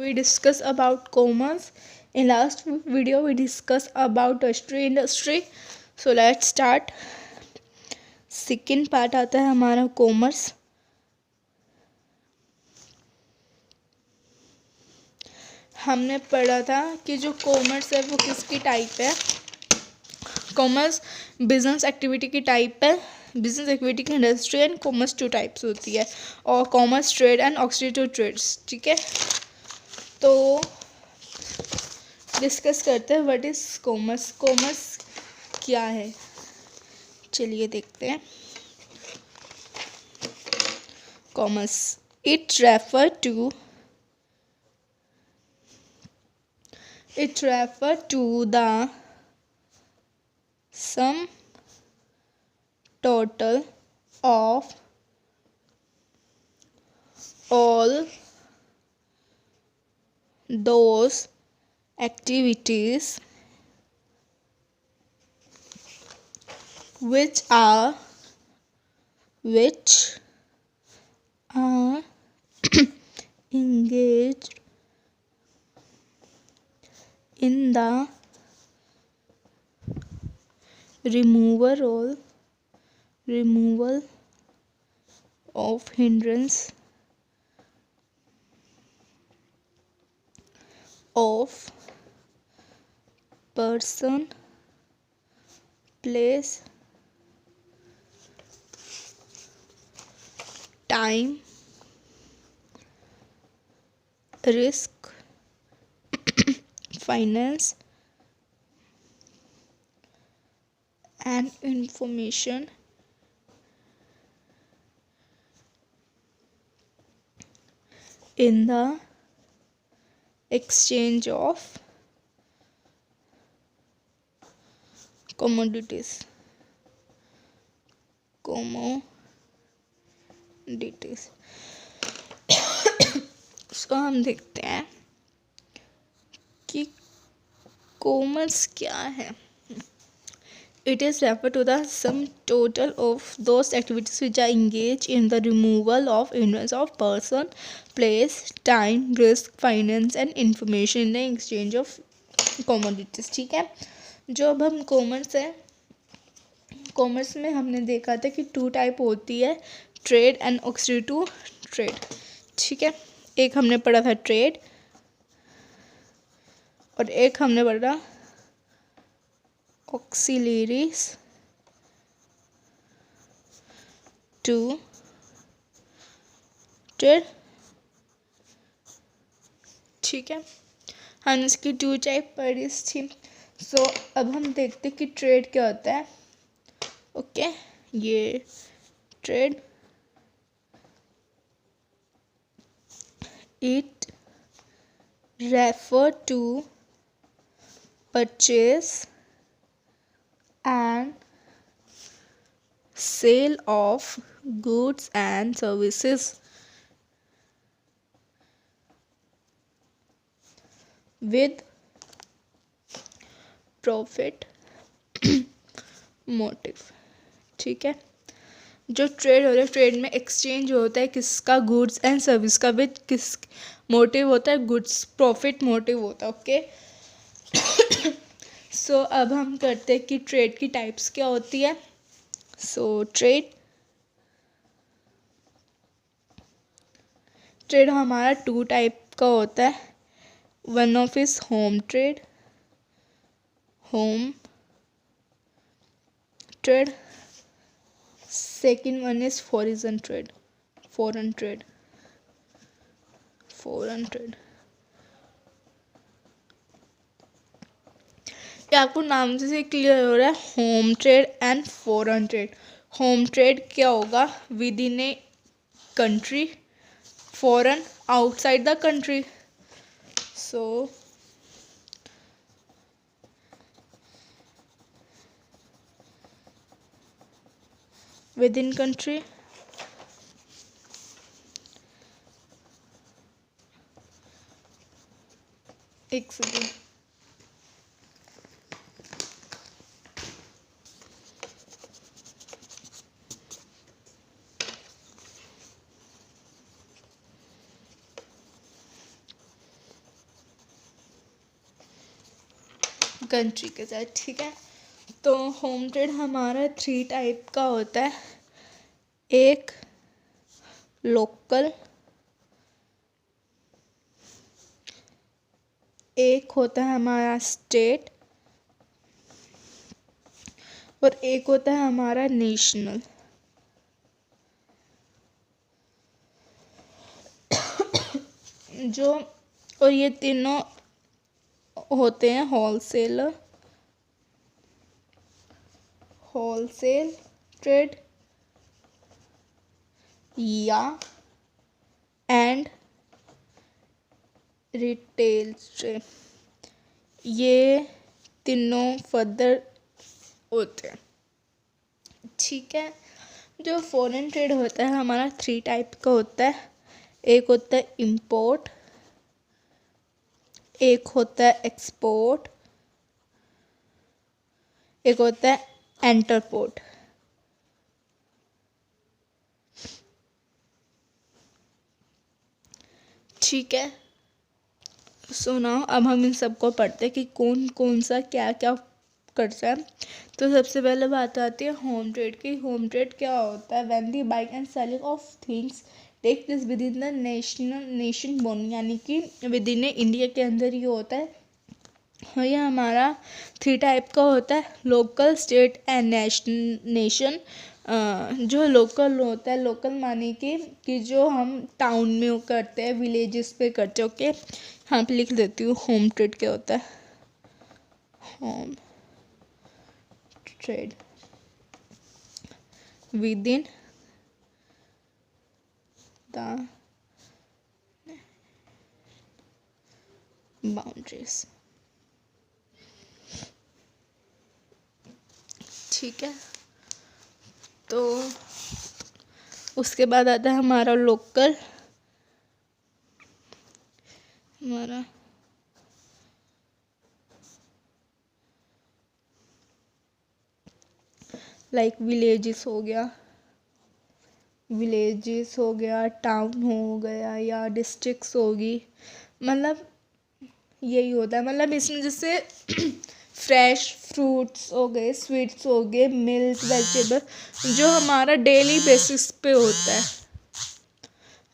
we discuss about commerce. In last video we discussed about tertiary industry. So let's start. Second part आता है हमारा commerce. हमने पढ़ा था कि जो कॉमर्स है वो किसकी टाइप है. कॉमर्स बिजनेस एक्टिविटी की टाइप है. बिजनेस एक्टिविटी की industry and commerce two types होती है. और commerce trade and oxidative trades. ठीक है, तो डिस्कस करते हैं व्हाट इज कॉमर्स. कॉमर्स क्या है, चलिए देखते हैं. Commerce it refer to the sum total of all those activities which are engaged in the removal of hindrance of person, place, time, risk, finance and information in the exchange of commodities. सो हम देखते हैं कि commerce क्या है. It is referred to the sum total of those activities which are engaged in the removal of hindrance of person, place, time, risk, finance and information in the exchange of commodities. ठीक है, जो अब हम commerce है, commerce में हमने देखा था कि टू टाइप होती है, ट्रेड एंड ऑक्सीडेटिव ट्रेड. ठीक है, एक हमने पढ़ा था ट्रेड और एक हमने पढ़ा auxiliaries to trade. ठीक है, हम इसकी टू टाइप पढ़ी थी. सो अब हम देखते कि ट्रेड क्या होता है. ओके, ये trade it refer to purchase and sale of goods and services with profit motive. ठीक है, जो ट्रेड होता है, ट्रेड में एक्सचेंज होता है किसका, गुड्स एंड सर्विस का. विद किस मोटिव होता है, गुड्स प्रॉफिट मोटिव होता है. ओके, सो अब हम करते हैं कि ट्रेड की टाइप्स क्या होती है. सो ट्रेड हमारा टू टाइप का होता है. One of is home trade, second one is foreign trade. ये आपको नाम से क्लियर हो रहा है, home trade and foreign trade. Home trade क्या होगा, with in a country, foreign outside the country. So with in country, एक सेकेंड. कंट्री के साथ, ठीक है। तो होम ट्रेड हमारा 3 टाइप का होता है। एक लोकल, एक होता है हमारा स्टेट, और एक होता है हमारा नेशनल। जो और ये तीनों होते हैं होलसेल ट्रेड या एंड रिटेल ट्रेड, ये तीनों फर्दर होते हैं, ठीक है। जो फॉरेन ट्रेड होता है हमारा 3 टाइप का होता है। एक होता है इंपोर्ट, एक होता है एक्सपोर्ट, एक होता है एंटरपोर्ट। ठीक है, सुनाओ अब हम इन सबको पढ़ते हैं कि कौन कौन सा क्या क्या करता है। तो सबसे पहले बात आती है होम ट्रेड की। होम ट्रेड क्या होता है? When the buying and selling of things take place within the nation bone, यानी कि विद इन इंडिया के अंदर ही होता है। और ये हमारा 3 टाइप का होता है, लोकल, स्टेट एंड नेशन। जो लोकल होता है, लोकल माने कि जो हम टाउन में करते हैं, विलेजेस पे करते हैं। ओके, यहाँ पे लिख देती हूँ होम ट्रेड क्या होता है। Home trade with in the boundaries, ठीक है। तो उसके बाद आता है हमारा लोकल, हमारा लाइक विलेजेस हो गया, टाउन हो गया या डिस्ट्रिक्ट्स होगी, मतलब यही होता है। मतलब इसमें जैसे फ्रेश फ्रूट्स हो गए, स्वीट्स हो गए, मिल्क, वेजिटेबल, जो हमारा डेली बेसिस पे होता है,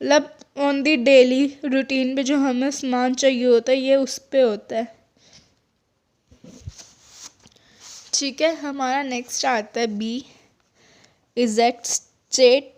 मतलब ऑन दी डेली रूटीन पे जो हमें सामान चाहिए होता है, ये उस पे होता है, ठीक है। हमारा नेक्स्ट आता है बी, इज दैट स्टेट।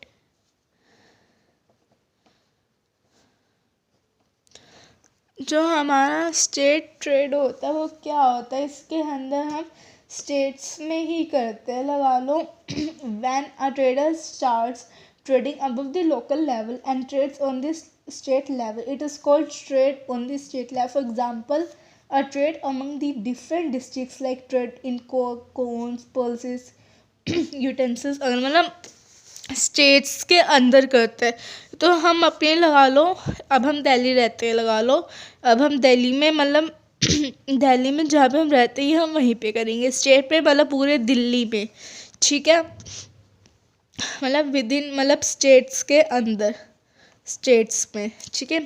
जो हमारा स्टेट ट्रेड होता है वो क्या होता है? इसके अंदर हम स्टेट्स में ही करते हैं। लगा लो when a trader starts trading above the local level and trades on the state level, it is called trade on the state level. For example, a trade among the different districts, like trade in cones, pulses, utensils, अगर मतलब states के अंदर करते हैं। तो हम अपने लगा लो, अब हम दिल्ली रहते हैं, लगा लो अब हम दिल्ली में मतलब दिल्ली में जहाँ पे हम रहते हैं हम वहीं पे करेंगे। स्टेट पे मतलब पूरे दिल्ली में, ठीक है, मतलब विद इन मतलब स्टेट्स के अंदर, स्टेट्स में, ठीक है।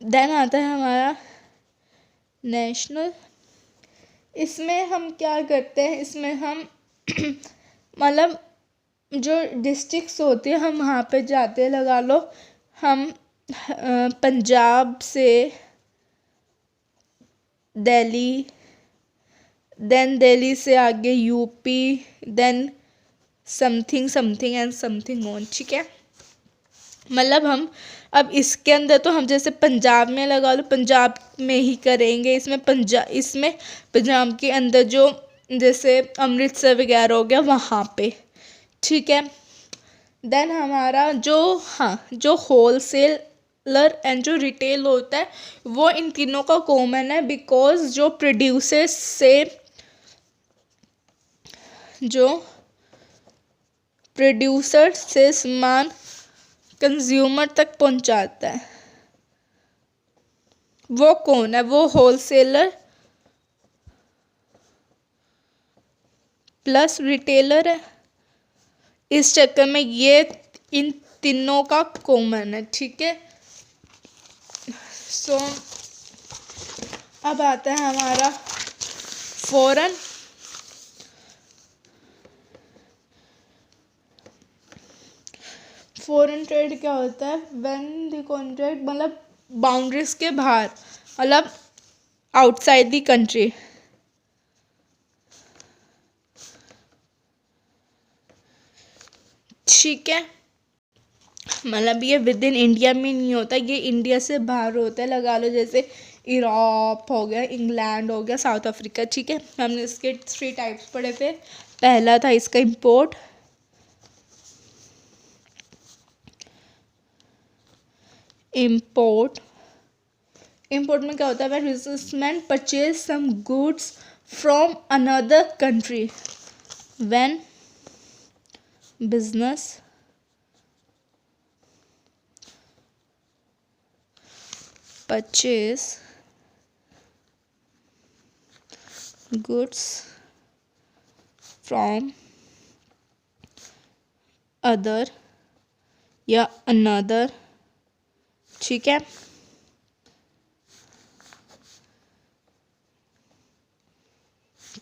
देन आता है हमारा नेशनल। इसमें हम क्या करते हैं? इसमें हम मतलब जो डिस्ट्रिक्ट्स होती है हम वहाँ पे जाते हैं। लगा लो हम पंजाब से दिल्ली, देन दिल्ली से आगे UP, then something something and something on, ठीक है। मतलब हम अब इसके अंदर तो हम जैसे पंजाब में लगा लो पंजाब में ही करेंगे। इसमें पंजाब के अंदर जो जैसे अमृतसर वगैरह हो गया वहाँ पे, ठीक है। देन हमारा जो होलसेलर एंड जो रिटेल होता है वो इन तीनों का कॉमन है, बिकॉज जो प्रोड्यूसर से सामान कंज्यूमर तक पहुंचाता है, वो कौन है? वो होलसेलर प्लस रिटेलर है। इस चक्कर में ये इन तीनों का कॉमन है, ठीक है। सो अब आता है हमारा फॉरेन फॉरेन ट्रेड क्या होता है? व्हेन द कॉन्ट्रैक्ट मतलब बाउंड्रीज के बाहर, मतलब आउटसाइड द कंट्री। ठीक है, मतलब ये विद इन इंडिया में नहीं होता, ये इंडिया से बाहर होता है। लगा लो जैसे यूरोप हो गया, इंग्लैंड हो गया, साउथ अफ्रीका। ठीक है, हमने इसके 3 टाइप्स पढ़े थे। पहला था इसका इंपोर्ट, इंपोर्ट में क्या होता है? When businessman purchase some goods from another country, when business purchase goods from other या another, ठीक है,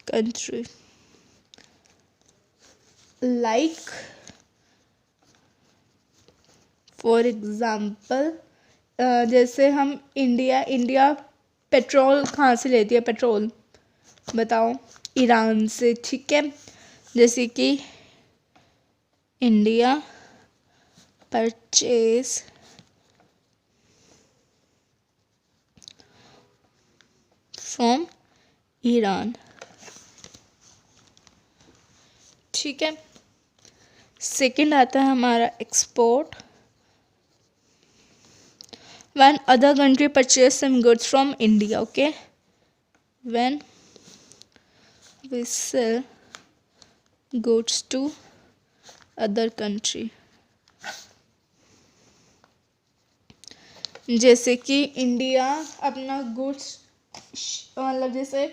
country, like for example जैसे हम इंडिया पेट्रोल कहाँ से लेती है? पेट्रोल बताओ, ईरान से। ठीक है, जैसे कि इंडिया परचेज फ्रॉम ईरान। ठीक है, सेकंड आता है हमारा export, when other country purchase some goods from India, okay, when we sell goods to other country, जैसे कि इंडिया अपना गुड्स मतलब जैसे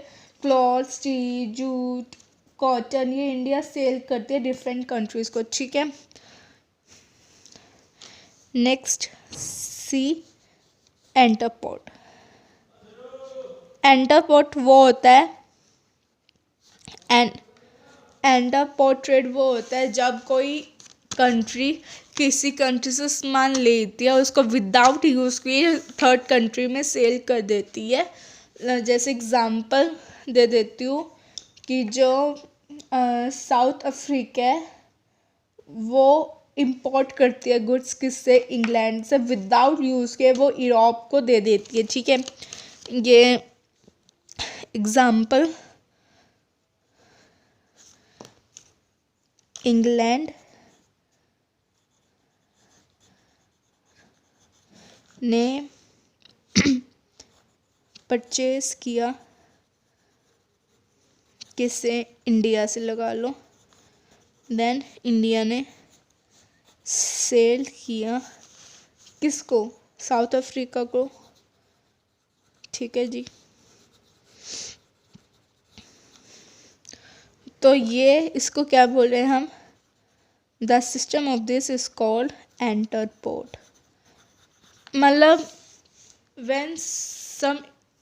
क्लॉथ्स, टी, जूट, कॉटन, ये इंडिया सेल करती है डिफरेंट कंट्रीज को। ठीक है, नेक्स्ट सी एंटरपोर्ट। एंटरपोर्ट वो होता है, एंटरपोर्ट ट्रेड वो होता है जब कोई कंट्री किसी कंट्री से सामान लेती है, उसको विदाउट यूज़ किए थर्ड कंट्री में सेल कर देती है। जैसे एग्जांपल दे देती हूँ कि जो साउथ अफ्रीका है वो इंपोर्ट करती है गुड्स, किससे? इंग्लैंड से, विदाउट यूज़ के वो यूरोप को दे देती है। ठीक है, ये एग्जांपल, इंग्लैंड ने परचेज किया किससे? इंडिया से, लगा लो। देन इंडिया ने सेल किया किसको? साउथ अफ्रीका को। ठीक है जी, तो ये इसको क्या बोल रहे हैं हम? The system of this is called entrepot. मतलब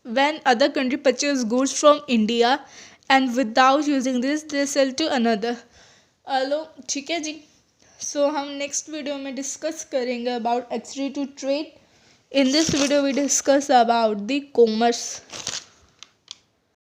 when other country purchase goods from India and without using this they sell to another। Hello, ठीक है जी। सो हम नेक्स्ट वीडियो में डिस्कस करेंगे about extra to trade. In this video we discuss about the commerce.